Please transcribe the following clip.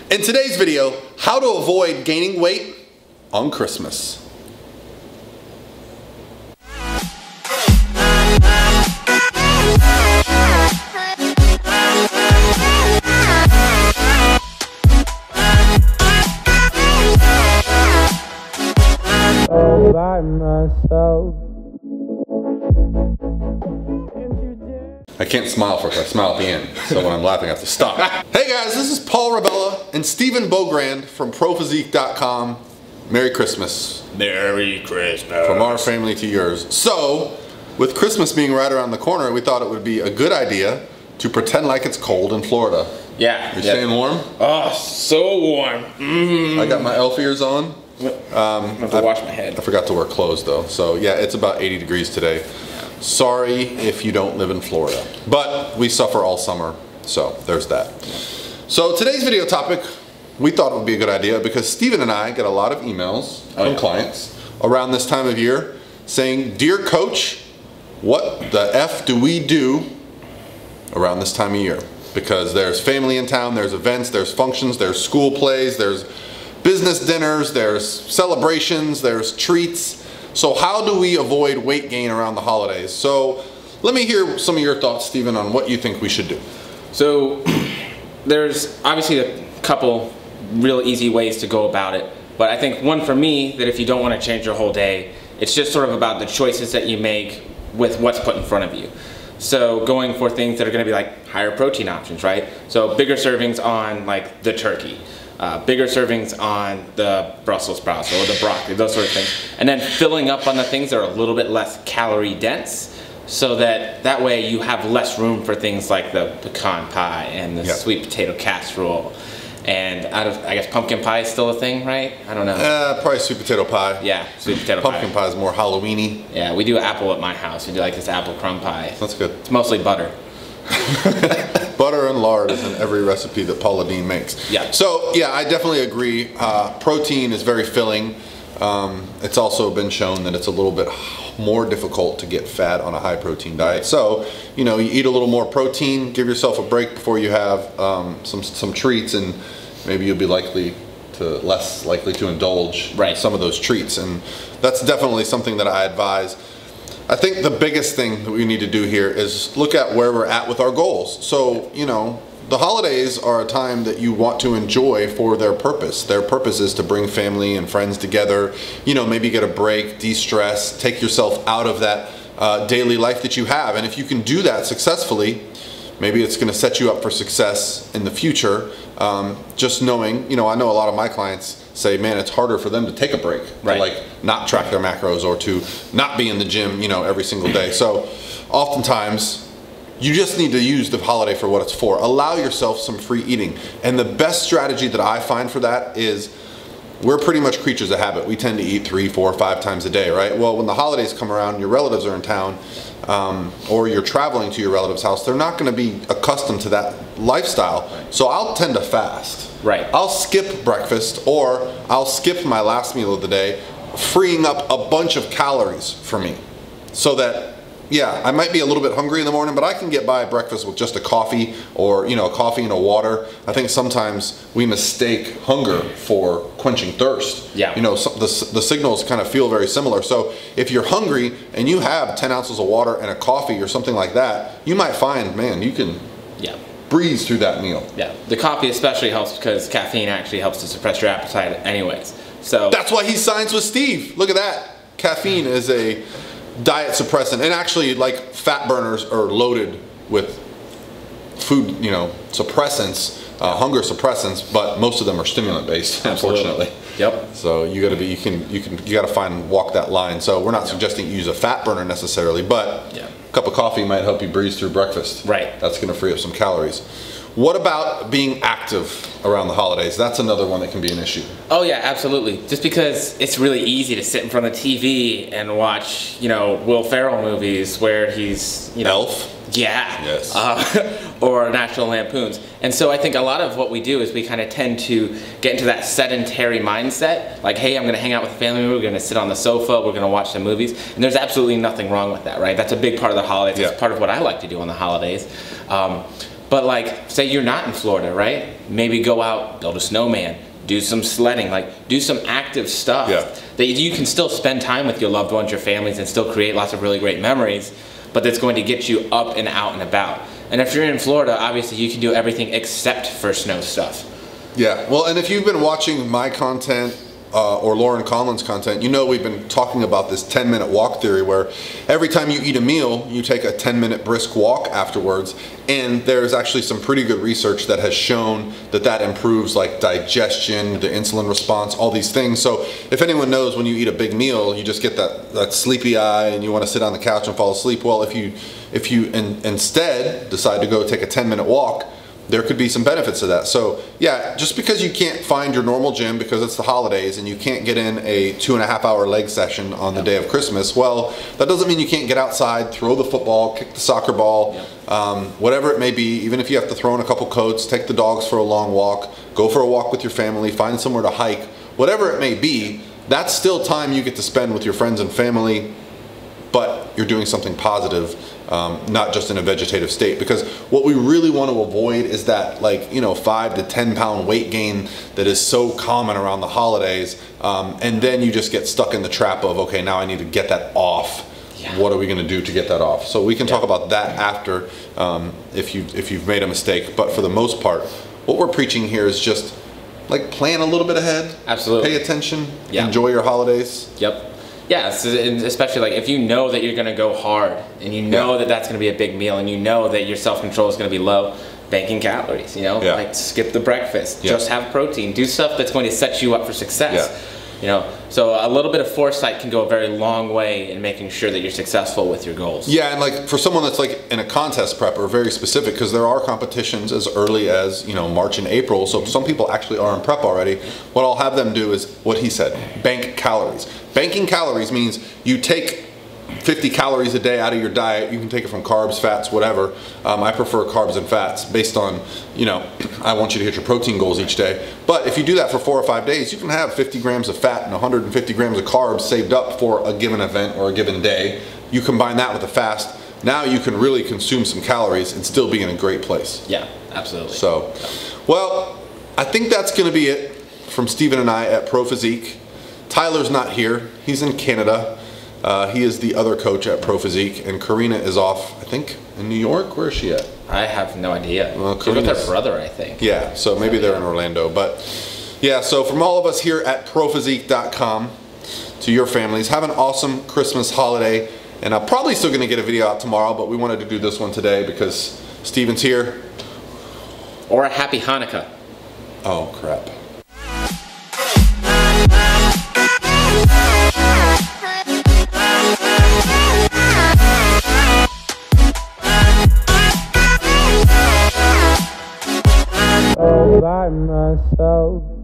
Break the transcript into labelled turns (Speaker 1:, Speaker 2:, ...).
Speaker 1: In today's video, how to avoid gaining weight on Christmas.
Speaker 2: All by myself.
Speaker 1: I can't smile first, I smile at the end. So when I'm laughing, I have to stop. Hey guys, this is Paul Rabella and Stephen Beaugrand from ProPhysique.com. Merry Christmas.
Speaker 3: Merry Christmas.
Speaker 1: From our family to yours. So, with Christmas being right around the corner, we thought it would be a good idea to pretend like it's cold in Florida.
Speaker 3: Yeah.
Speaker 1: You staying warm?
Speaker 3: Oh, so warm.
Speaker 1: I got my elf ears on.
Speaker 3: I have to wash my head.
Speaker 1: I forgot to wear clothes though. So yeah, it's about 80 degrees today. Sorry if you don't live in Florida, but we suffer all summer, so there's that. So today's video topic, we thought it would be a good idea because Stephen and I get a lot of emails from clients around this time of year saying, "Dear Coach, what the F do we do around this time of year?" Because there's family in town, there's events, there's functions, there's school plays, there's business dinners, there's celebrations, there's treats. So how do we avoid weight gain around the holidays? So let me hear some of your thoughts, Stephen, on what you think we should do.
Speaker 3: So there's obviously a couple real easy ways to go about it. But I think one for me, that if you don't want to change your whole day, it's just sort of about the choices that you make with what's put in front of you. So going for things that are going to be like higher protein options, right? So bigger servings on like the turkey. Bigger servings on the Brussels sprouts or the broccoli, those sort of things. And then filling up on the things that are a little bit less calorie dense so that way you have less room for things like the pecan pie and the sweet potato casserole. And I guess pumpkin pie is still a thing, right? I don't know.
Speaker 1: Probably sweet potato pie.
Speaker 3: Yeah, sweet potato pie.
Speaker 1: Pumpkin pie is more Halloween-y.
Speaker 3: Yeah, we do apple at my house. We do like this apple crumb pie.
Speaker 1: That's good.
Speaker 3: It's mostly butter.
Speaker 1: Butter and lard is in every recipe that Paula Deen makes.
Speaker 3: Yeah.
Speaker 1: So yeah, I definitely agree. Protein is very filling. It's also been shown that it's a little bit more difficult to get fat on a high protein diet. So, you know, you eat a little more protein, give yourself a break before you have some treats, and maybe you'll be less likely to indulge some of those treats. And that's definitely something that I advise. I think the biggest thing that we need to do here is look at where we're at with our goals. So, you know, the holidays are a time that you want to enjoy for their purpose. Their purpose is to bring family and friends together, you know, maybe get a break, de-stress, take yourself out of that daily life that you have. And if you can do that successfully, maybe it's going to set you up for success in the future. Just knowing, you know, I know a lot of my clients say, man, it's harder for them to take a break, to like not track their macros or to not be in the gym, you know, every single day. So oftentimes you just need to use the holiday for what it's for. Allow yourself some free eating. And the best strategy that I find for that is, we're pretty much creatures of habit. We tend to eat 3, 4, 5 times a day, right? Well, when the holidays come around, your relatives are in town, or you're traveling to your relative's house, they're not going to be accustomed to that lifestyle. So I'll tend to fast. I'll skip breakfast, or I'll skip my last meal of the day, freeing up a bunch of calories for me. So that, yeah, I might be a little bit hungry in the morning, but I can get by breakfast with just a coffee, or, you know, a coffee and a water. I think sometimes we mistake hunger for quenching thirst. Yeah. You know, the signals kind of feel very similar. So if you're hungry and you have 10 ounces of water and a coffee or something like that, you might find, man, you can breeze through that meal. Yeah. The coffee especially helps because caffeine actually helps to suppress your appetite anyways. So that's why he signs with Steve. Look at that. Caffeine is a diet suppressant, and actually, like, fat burners are loaded with food, you know, suppressants, hunger suppressants, but most of them are stimulant based, unfortunately. Yep. So you got to be, you got to walk that line. So we're not suggesting you use a fat burner necessarily, but a cup of coffee might help you breeze through breakfast. Right. That's going to free up some calories. What about being active around the holidays? That's another one that can be an issue. Oh yeah, absolutely. Just because it's really easy to sit in front of the TV and watch, you know, Will Ferrell movies where he's, you know, Elf. Yeah. Yes. Or National Lampoons. And so I think a lot of what we do is we kind of tend to get into that sedentary mindset. Like, hey, I'm going to hang out with the family, we're going to sit on the sofa, we're going to watch some movies. And there's absolutely nothing wrong with that, right? That's a big part of the holidays. It's part of what I like to do on the holidays.
Speaker 3: But like, say you're not in Florida, right? Maybe go out, build a snowman, do some sledding, like do some active stuff that you can still spend time with your loved ones, your families, and still create lots of really great memories, but that's going to get you up and out and about. And if you're in Florida, obviously you can do everything except for snow stuff.
Speaker 1: Yeah, well, and if you've been watching my content or Lauren Conlin's content, you know we've been talking about this 10-minute walk theory, where every time you eat a meal, you take a 10-minute brisk walk afterwards. And there's actually some pretty good research that has shown that that improves like digestion, the insulin response, all these things. So if anyone knows when you eat a big meal, you just get that sleepy eye and you want to sit on the couch and fall asleep. Well, if you instead decide to go take a 10-minute walk, there could be some benefits to that. So yeah, just because you can't find your normal gym because it's the holidays and you can't get in a 2.5-hour leg session on the day of Christmas, well, that doesn't mean you can't get outside, throw the football, kick the soccer ball, whatever it may be. Even if you have to throw in a couple coats, take the dogs for a long walk, go for a walk with your family, find somewhere to hike, whatever it may be, that's still time you get to spend with your friends and family, but you're doing something positive. Not just in a vegetative state, because what we really want to avoid is that 5 to 10 pound weight gain that is so common around the holidays, and then you just get stuck in the trap of, okay, now I need to get that off. What are we going to do to get that off? So we can talk about that after, if you've made a mistake. But for the most part, what we're preaching here is just like plan a little bit ahead.
Speaker 3: Absolutely.
Speaker 1: Pay attention. Enjoy your holidays.
Speaker 3: Yeah, so especially like if you know that you're going to go hard and you know that that's going to be a big meal and you know that your self-control is going to be low, banking calories, like skip the breakfast, just have protein, do stuff that's going to set you up for success. So a little bit of foresight can go a very long way in making sure that you're successful with your goals. Yeah,
Speaker 1: and like for someone that's like in a contest prep or very specific, because there are competitions as early as March and April, so some people actually are in prep already. What I'll have them do is what he said: bank calories. Banking calories means you take 50 calories a day out of your diet. You can take it from carbs, fats, whatever. I prefer carbs and fats based on, I want you to hit your protein goals each day. But if you do that for 4 or 5 days, you can have 50 grams of fat and 150 grams of carbs saved up for a given event or a given day. You combine that with a fast, now you can really consume some calories and still be in a great place.
Speaker 3: Yeah, absolutely.
Speaker 1: So, well, I think that's going to be it from Steven and I at Pro Physique. Tyler's not here. He's in Canada. He is the other coach at Pro Physique, and Karina is off, I think, in New York. Where is she at?
Speaker 3: I have no idea. She's with her brother, I think.
Speaker 1: Yeah, so maybe they're in Orlando. But yeah, so from all of us here at ProPhysique.com to your families, have an awesome Christmas holiday. And I'm probably still going to get a video out tomorrow, but we wanted to do this one today because Steven's here.
Speaker 3: Or a happy Hanukkah.
Speaker 1: Oh, crap.
Speaker 2: By myself.